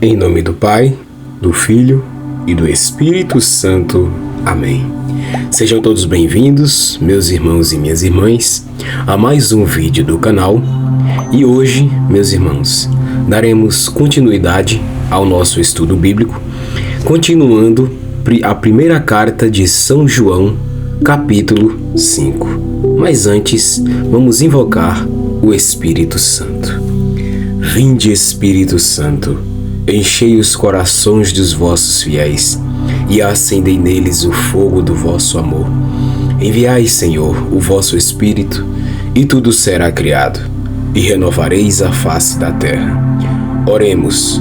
Em nome do Pai, do Filho e do Espírito Santo. Amém. Sejam todos bem-vindos, meus irmãos e minhas irmãs, a mais um vídeo do canal. E hoje, meus irmãos, daremos continuidade ao nosso estudo bíblico, continuando a primeira carta de São João, capítulo 5. Mas antes, vamos invocar o Espírito Santo. Vinde, Espírito Santo, enchei os corações dos vossos fiéis e acendei neles o fogo do vosso amor. Enviai, Senhor, o vosso Espírito, e tudo será criado, e renovareis a face da terra. Oremos.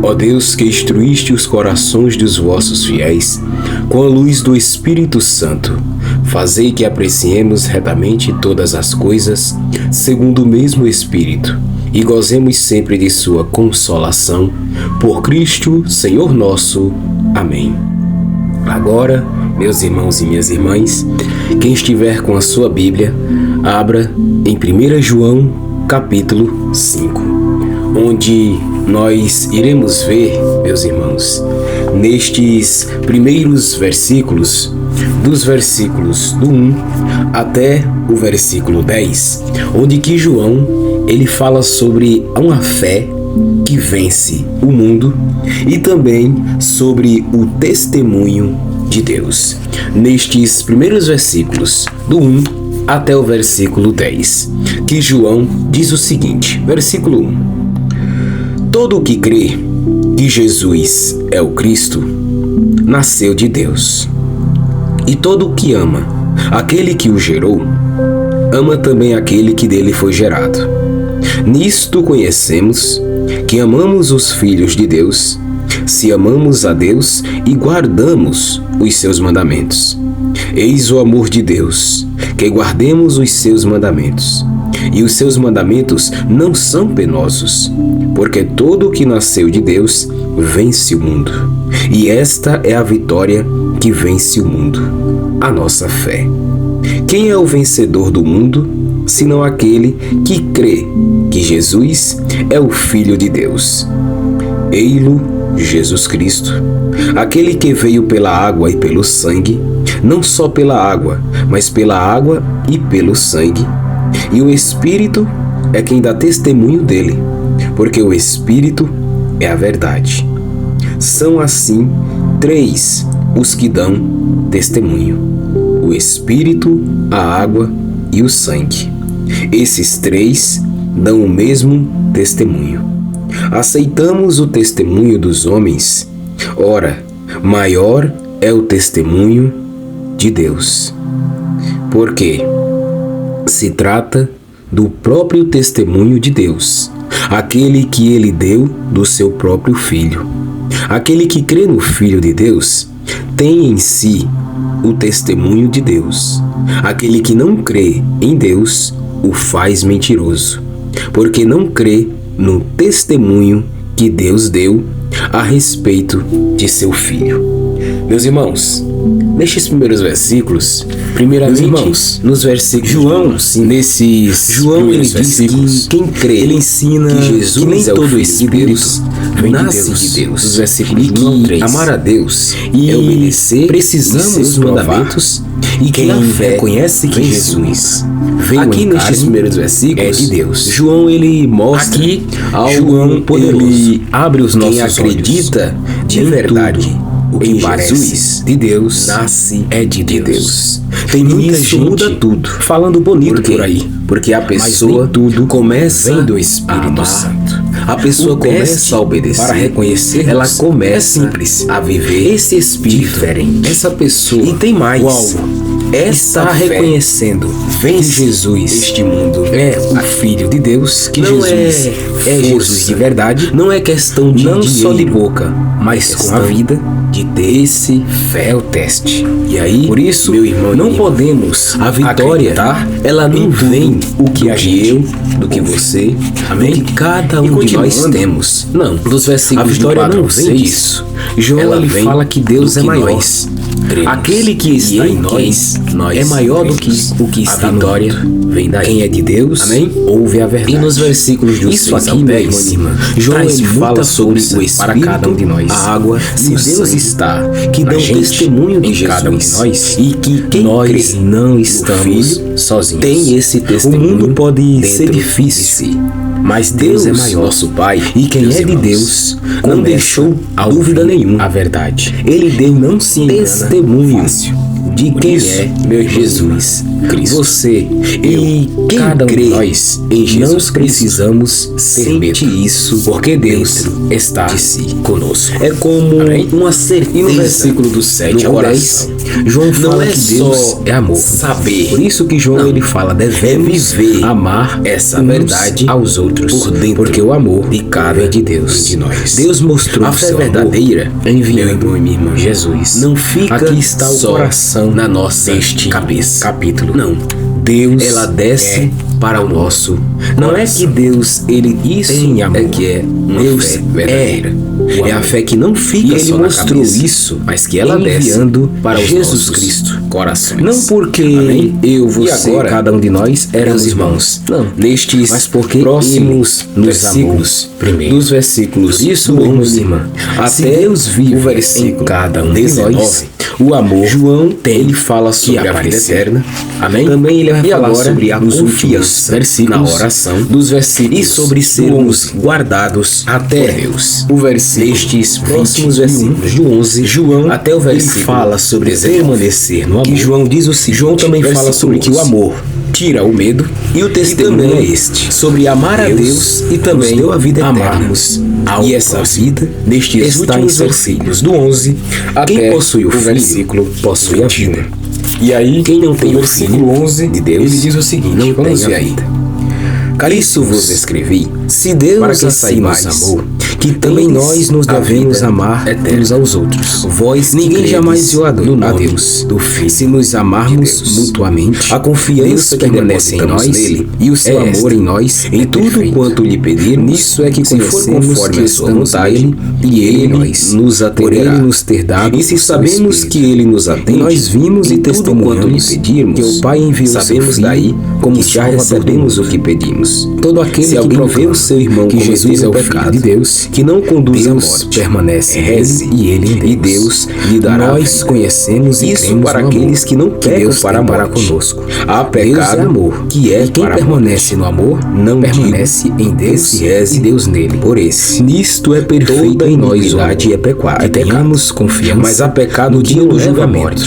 Ó Deus, que instruíste os corações dos vossos fiéis com a luz do Espírito Santo, fazei que apreciemos retamente todas as coisas segundo o mesmo Espírito, e gozemos sempre de sua consolação, por Cristo, Senhor nosso. Amém. Agora, meus irmãos e minhas irmãs, quem estiver com a sua Bíblia, abra em 1 João, capítulo 5, onde nós iremos ver, meus irmãos, nestes primeiros versículos, dos versículos do 1 até o versículo 10, onde que João, ele fala sobre uma fé que vence o mundo e também sobre o testemunho de Deus. Nestes primeiros versículos, do 1 até o versículo 10, que João diz o seguinte, versículo 1. Todo o que crê que Jesus é o Cristo, nasceu de Deus. E todo o que ama aquele que o gerou, ama também aquele que dele foi gerado. Nisto conhecemos que amamos os filhos de Deus, se amamos a Deus e guardamos os seus mandamentos. Eis o amor de Deus, que guardemos os seus mandamentos. E os seus mandamentos não são penosos, porque todo o que nasceu de Deus vence o mundo. E esta é a vitória que vence o mundo, a nossa fé. Quem é o vencedor do mundo, senão aquele que crê que Jesus é o Filho de Deus? Ei-lo, Jesus Cristo, aquele que veio pela água e pelo sangue, não só pela água, mas pela água e pelo sangue. E o Espírito é quem dá testemunho dele, porque o Espírito é a verdade. São assim três os que dão testemunho: o Espírito, a água e o sangue. Esses três dão o mesmo testemunho. Aceitamos o testemunho dos homens, ora, maior é o testemunho de Deus, porque se trata do próprio testemunho de Deus, aquele que ele deu do seu próprio Filho. Aquele que crê no Filho de Deus tem em si o testemunho de Deus. Aquele que não crê em Deus o faz mentiroso, porque não crê no testemunho que Deus deu a respeito de seu Filho. Meus irmãos, nestes primeiros versículos, primeiramente, irmãos, nos versículos João, ele diz que quem crê, ele ensina que Jesus que nem é todo Espírito vem de Deus. Os versículos e que amar a Deus e obedecer, precisamos dos mandamentos, e quem a fé conhece que Jesus veio aqui nestes primeiros versículos é de Deus. João, ele mostra aqui algo poderoso, ele abre os nossos olhos. Quem acredita de verdade o que Jesus de Deus nasce é de Deus. Tem muita gente muda tudo, falando bonito por aí, porque a pessoa tudo começa do Espírito Santo. A pessoa começa a obedecer, para reconhecer, ela começa a viver esse espírito diferente. Essa pessoa e tem mais. Está reconhecendo que Jesus, este mundo, é o Filho de Deus, que não Jesus é Jesus de verdade. Não é questão de não só de boca, mas com a vida de ter esse fé o teste. E aí, por isso, meu irmão, não podemos a vitória, ela não vem o que a gente, do que você, amém? Do que cada um de nós temos. Não, dos versículos a vitória não vem disso. João ele fala que Deus é maior. Aquele que está em nós é maior do que o que está no mundo. Vem daí. Quem é de Deus, amém, ouve a verdade. E nos versículos do 6 ao 10, João ele fala sobre o Espírito para cada um de nós, a água, se Deus está, que dão testemunho de cada um de nós, e que quem nós não estamos sozinhos. Tem esse testemunho. O mundo pode ser difícil, mas Deus é maior, nosso Pai, e quem é de Deus não deixou dúvida nenhuma a verdade. Ele deu não se testemunho de quem é meu Jesus Cristo. Você e cada um de nós em Jesus precisamos ter medo, isso porque Deus está conosco. É como uma certeza. E no versículo do 7 ao 10, João fala que Deus é amor. Saber. Por isso que João ele fala, devemos viver, amar essa verdade aos outros por dentro, porque o amor de cada de Deus, de nós. Deus mostrou a fé verdadeira enviando minha irmã Jesus. Não fica aqui está o coração na nossa capítulo. Não. Deus ela desce para o nosso. Não é que Deus ele tem amor, é que é Deus fé verdadeira. É a fé que não fica só na cabeça, mostrou isso, mas que ela enviando para Jesus Cristo corações. Não porque eu, você, agora, cada um de nós éramos irmãos. Não, nestes, mas porque próximos versículos primeiro, dos versículos isso, irmã, até Deus vive o versículo cada um de nós. O amor, João ele fala sobre a vida eterna. Amém? Também ele vai falar sobre a confiança versículos, na oração dos versículos e sobre sermos guardados até Deus. O versículo estes próximos versículos do 11, João até o versículo fala sobre permanecer no amor. Que João diz o seguinte, João também fala sobre que o amor tira o medo e o testemunho é este sobre amar a Deus e também deu a vida eterna. Amarmos e essa vida nestes últimos versículos do 11 até quem possui o versículo possui a vida. E aí quem não tem o versículo 11 de Deus ele diz o seguinte, não vamos ver ainda. Isso vos escrevi, se Deus assim nos amou, que também nós nos devemos amar uns aos outros. Vós ninguém jamais viu a Deus, do Filho. Se nos amarmos mutuamente, a confiança que permanece em nós nele, e o seu amor em nós, em tudo quanto lhe pedirmos, nisso é que conhecemos que estamos nele, e ele nos atenderá. Por ele nos ter dado, e se sabemos que ele nos atende, nós vimos e testemunhamos que o Pai enviou sabemos daí, como já recebemos o que pedimos. Todo aquele se alguém vê o seu irmão que Jesus é o Filho de Deus, que não conduz a morte, permanece reze e ele em Deus. E Deus lhe dará. Nós conhecemos e isso para aqueles que não querem para conosco. Há pecado, é amor, que é quem permanece no amor, não permanece em Deus e Deus nele. Por esse, nisto é perfeita em nós é pecado. Tenhamos confiança, mas há pecado no dia do julgamento.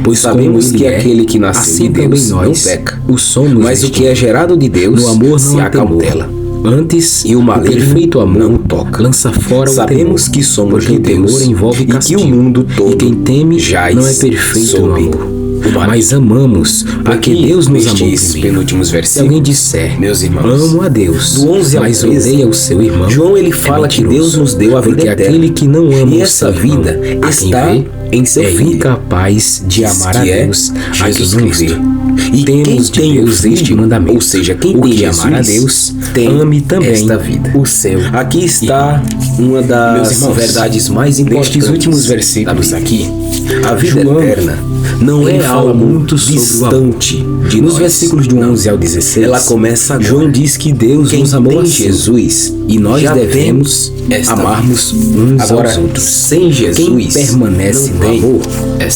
Pois sabemos que aquele que nasceu de Deus não peca. O somos, mas o que é gerado de Deus, no amor não acautela. Antes, e o perfeito amor não toca, lança fora o sabemos temor, que somos de Deus, temor envolve castigo, e que o mundo todo, e quem teme já não é perfeito no amor. Mas amamos, porque Deus nos amou primeiro. Se alguém disser, meus irmãos, amo a Deus, do 11 ao mas odeia o seu irmão, João ele fala que Deus nos deu a vida eterna. Aquele que não ama e essa vida está em seu Filho, incapaz de amar a Deus, a quem não vê. E temos de Deus este mandamento, ou seja, quem tem de amar a Deus, ame também esta vida, o céu. Aqui está uma das verdades mais importantes destes últimos versículos aqui. A vida eterna não é algo muito distante de nos versículos do 11 ao 16. Ela começa agora. João diz que Deus nos amou em Jesus e nós devemos amarmos uns aos outros. Sem Jesus, quem permanece no amor,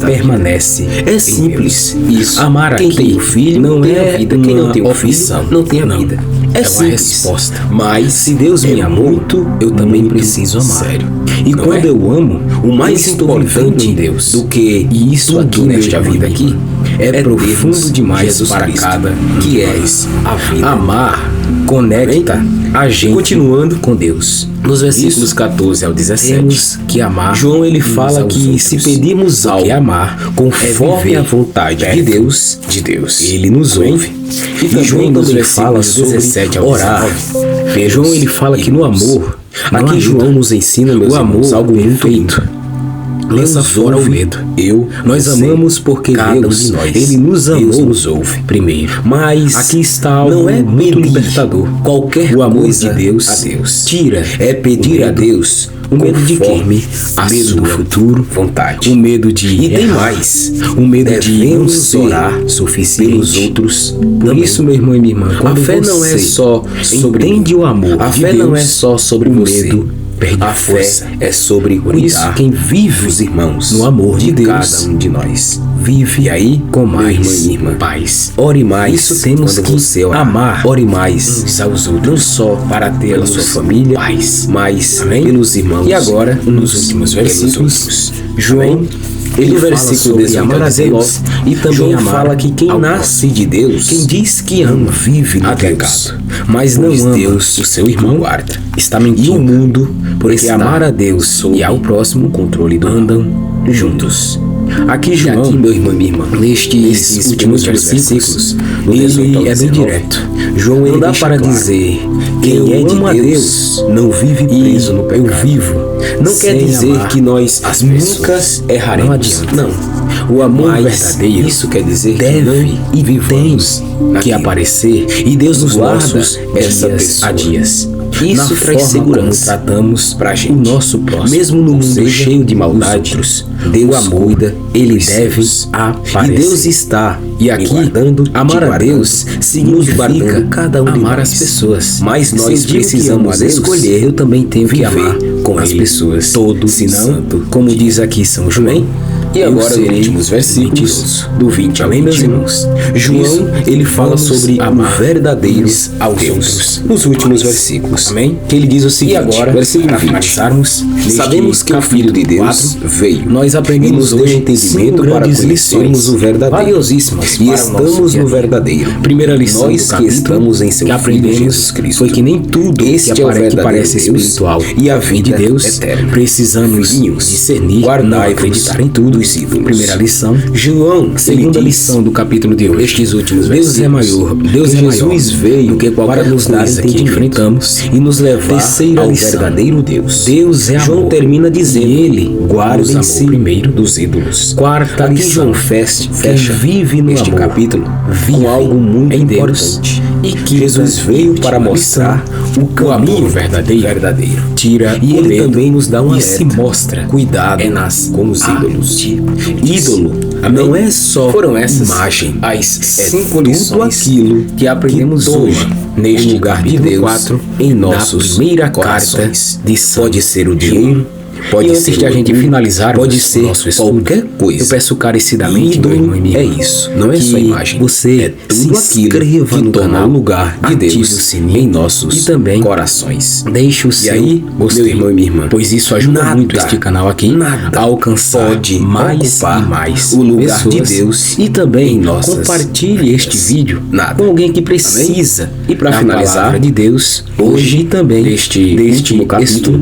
permanece. É simples isso. Amar quem tem o Filho não é a vida. Quem não tem o Filho não tem a vida. É uma resposta. Mas se Deus me amou, eu também preciso amar. Sério. E quando eu amo, o mais importante em Deus do que isso aqui nesta vida aqui é profundo demais para cada que és a vida. Amar conecta a gente continuando com Deus. Nos versículos 14 ao 17, temos que amar. João ele fala que se pedirmos algo que amar conforme a vontade de Deus, ele nos ouve. E João também fala sobre 17 ao orar. João ele fala que no amor, aqui João nos ensina, meus amores, algo muito lindo. lança fora o medo. Nós amamos porque Deus, Ele nos amou, Deus nos ouve primeiro. Mas aqui está algo não é muito libertador. Qualquer o amor coisa de Deus a Deus tira, é pedir a Deus o medo de quê? O medo do futuro, vontade. O medo de e tem mais. O medo de não orar suficiente pelos outros. Por isso, meu irmão e minha irmã, a fé não é só sobre entende o amor. A fé não é só sobre o medo. A fé é sobre cuidar. Isso, quem vive os irmãos no amor de Deus, cada um de nós vive. E aí, com mais irmã, paz. Ore mais. Isso temos que você amar. Ore mais uns aos outros, não só para ter a sua família, paz, mas pelos irmãos. E agora, nos últimos versículos, João, ele no versículo 18 a 19, e também João fala que quem nasce de Deus, quem diz que ama, vive no pecado, mas não ama Deus, o seu irmão, guarda, está mentindo. E o mundo, porque amar a Deus e ao próximo, o controle andam juntos. Aqui João, meu irmão e minha irmã, nestes últimos versículos, ele é bem direto. João, ele não dá para dizer quem é de Deus não vive preso no pecado. Eu vivo. Não quer dizer que nós nunca erraremos. Não. O amor verdadeiro, isso quer dizer deve e vivemos que aparecer e Deus nos guarda essas a dias. Isso traz segurança. Tratamos pra gente, o nosso próximo, mesmo no mundo cheio de maldade, Deus cuida, Ele deve aparecer. E Deus está e aqui amar a Deus significa cada um amar as pessoas. Mas nós precisamos escolher. Eu também tenho que amar com as pessoas. Todo, senão, como diz aqui São João. E agora, nos últimos versículos, do 20 ao 20, irmãos, João, ele fala sobre amar verdadeiros ao Deus. Nos últimos versículos, amém? Que ele diz o seguinte, e agora, versículo 20, sabemos que o Filho de Deus veio. Nós aprendemos hoje entendimento para conhecermos o verdadeiro. Valiosíssimas e estamos no verdadeiro. Primeira lição nós que estamos em seu Filho Jesus Cristo. Foi que nem tudo este que parece espiritual e a vida de Deus eterna. Precisamos discernir, não acreditar em tudo. Primeira lição, João, segunda lição do capítulo de hoje. Estes últimos versículos. Deus é maior. Deus é Jesus veio que para nos dar que enfrentamos e nos levar ao verdadeiro Deus. Deus é amor. João termina dizendo: Ele guarda-se primeiro dos ídolos. Quarta lição, João fecha vive no este capítulo com algo muito importante e que Jesus veio para mostrar o caminho verdadeiro. Tira e ele também nos dá uma se mostra cuidado com os ídolos. Ídolo não é só foram essas imagem, as 5 lições aquilo que aprendemos que hoje neste lugar de Deus 4 em nossos primeira carta de pode ser o dinheiro. Pode ser de a gente finalizar, pode ser nosso qualquer coisa. Eu peço carecidamente, meu irmão e minha irmã, é isso, não é só imagem. Você é tudo aquilo que torna o lugar de Deus em nossos e também corações. Deixe o seu, aí, meu irmão e minha irmã, pois isso ajuda muito este canal aqui a alcançar mais e mais o lugar de Deus e também compartilhe este vídeo com alguém que precisa. Amém? E para finalizar de Deus hoje também deste último capítulo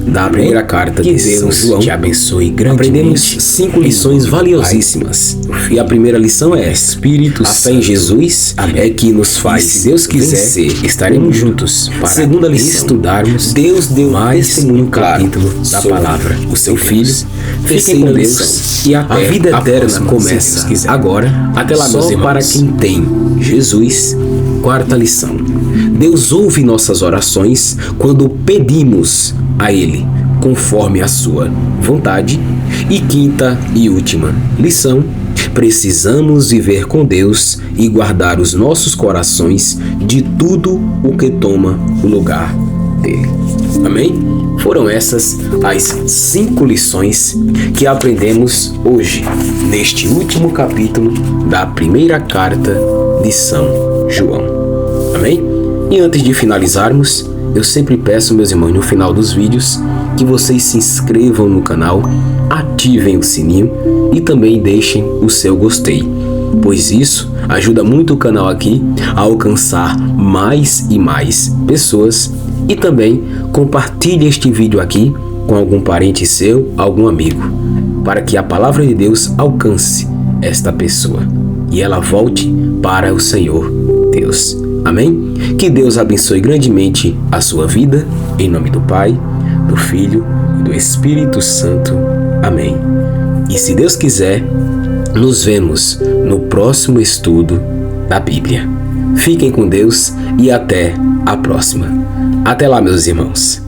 da primeira carta de Deus João, te abençoe grandemente. Aprendemos 5 lições valiosíssimas. E a primeira lição é Espírito Santo. A fé em Jesus é que nos faz, se Deus quiser, vencer, estaremos juntos. Para segunda lição, estudarmos, Deus deu mais testemunho capítulo da palavra. O seu Filho, fiquem com Deus e a vida eterna começa agora. Até lá, meus irmãos. Para quem tem Jesus. Quarta lição, Deus ouve nossas orações quando pedimos a Ele, conforme a sua vontade. E quinta e última lição, precisamos viver com Deus e guardar os nossos corações de tudo o que toma o lugar dele. Amém? Foram essas as 5 lições que aprendemos hoje, neste último capítulo da primeira carta de São João. Amém? E antes de finalizarmos, eu sempre peço, meus irmãos, no final dos vídeos, que vocês se inscrevam no canal, ativem o sininho e também deixem o seu gostei, pois isso ajuda muito o canal aqui a alcançar mais e mais pessoas. E também compartilhe este vídeo aqui com algum parente seu, algum amigo, para que a palavra de Deus alcance esta pessoa e ela volte para o Senhor Deus. Amém? Que Deus abençoe grandemente a sua vida, em nome do Pai, do Filho e do Espírito Santo. Amém. E se Deus quiser, nos vemos no próximo estudo da Bíblia. Fiquem com Deus e até a próxima. Até lá, meus irmãos.